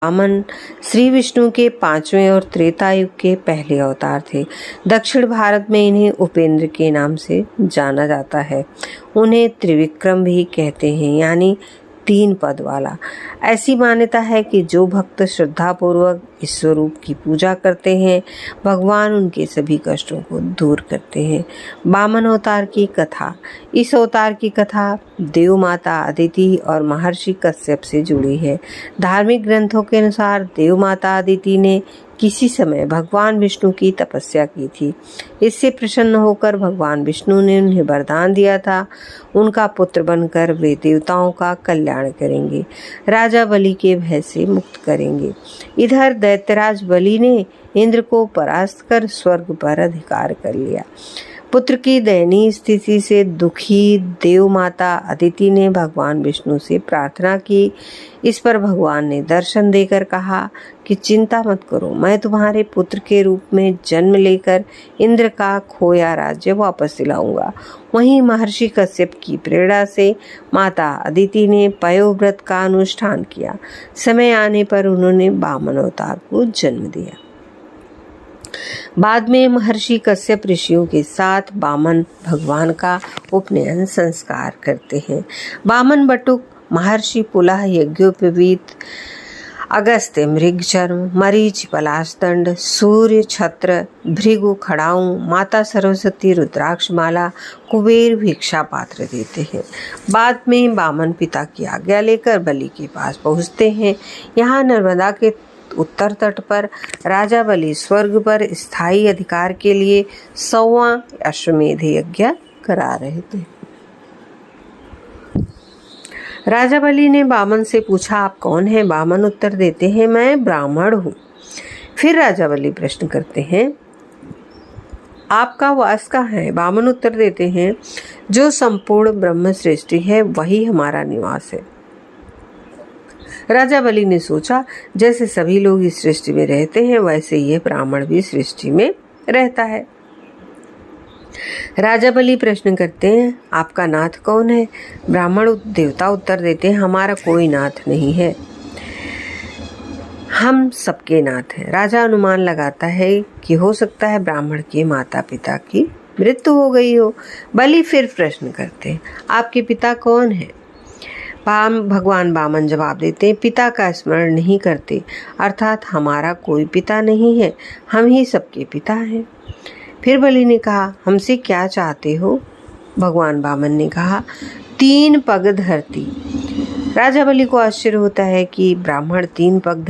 वामन श्री विष्णु के 5वें और त्रेता युग के पहले अवतार थे। दक्षिण भारत में इन्हें उपेंद्र के नाम से जाना जाता है। उन्हें त्रिविक्रम भी कहते हैं, यानी 3 पद वाला। ऐसी मान्यता है कि जो भक्त श्रद्धापूर्वक इस स्वरूप की पूजा करते हैं, भगवान उनके सभी कष्टों को दूर करते हैं। वामन अवतार की कथा। इस अवतार की कथा देव माता अदिति और महर्षि कश्यप से जुड़ी है। धार्मिक ग्रंथों के अनुसार देव माता अदिति ने किसी समय भगवान विष्णु की तपस्या की थी। इससे प्रसन्न होकर भगवान विष्णु ने उन्हें वरदान दिया था, उनका पुत्र बनकर वे देवताओं का कल्याण करेंगे, राजा बलि के भय से मुक्त करेंगे। इधर दैत्यराज बलि ने इंद्र को परास्त कर स्वर्ग पर अधिकार कर लिया। पुत्र की दयनीय स्थिति से दुखी देव माता अदिति ने भगवान विष्णु से प्रार्थना की। इस पर भगवान ने दर्शन देकर कहा कि चिंता मत करो, मैं तुम्हारे पुत्र के रूप में जन्म लेकर इंद्र का खोया राज्य वापस दिलाऊंगा। वहीं महर्षि कश्यप की प्रेरणा से माता अदिति ने पयोव्रत का अनुष्ठान किया। समय आने पर उन्होंने वामन अवतार को जन्म दिया। बाद में महर्षि कश्यप ऋषियों के साथ वामन भगवान का उपनयन संस्कार करते हैं। वामन बटुक, महर्षि पुलह यज्ञोपवीत, अगस्त्य मृगचर्म, मरीच पलाशदंड, सूर्य छत्र, भृगु खड़ाऊ, माता सरस्वती रुद्राक्षमाला, कुबेर भिक्षा पात्र देते हैं। बाद में वामन पिता की आज्ञा लेकर बलि के पास पहुँचते हैं। यहाँ नर्मदा के उत्तर तट पर राजा बलि स्वर्ग पर स्थायी अधिकार के लिए 100वां अश्वमेध यज्ञ करा रहे थे। राजा बलि ने वामन से पूछा, आप कौन हैं? वामन उत्तर देते हैं, मैं ब्राह्मण हूँ। फिर राजा बलि प्रश्न करते हैं, आपका वास कहाँ है? वामन उत्तर देते हैं, जो संपूर्ण ब्रह्म सृष्टि है वही हमारा निवास है। राजा बलि ने सोचा, जैसे सभी लोग इस सृष्टि में रहते हैं वैसे यह ब्राह्मण भी सृष्टि में रहता है। राजा बलि प्रश्न करते हैं, आपका नाथ कौन है? ब्राह्मण देवता उत्तर देते हैं, हमारा कोई नाथ नहीं है, हम सबके नाथ हैं। राजा अनुमान लगाता है कि हो सकता है ब्राह्मण के माता पिता की मृत्यु हो गई हो। बलि फिर प्रश्न करते हैं, आपके पिता कौन है? भगवान वामन जवाब देते हैं, पिता का स्मरण नहीं करते, अर्थात हमारा कोई पिता नहीं है, हम ही सबके पिता हैं। फिर बलि ने कहा, हमसे क्या चाहते हो? भगवान वामन ने कहा, 3 पग धरती। राजा बलि को आश्चर्य होता है कि ब्राह्मण 3 पग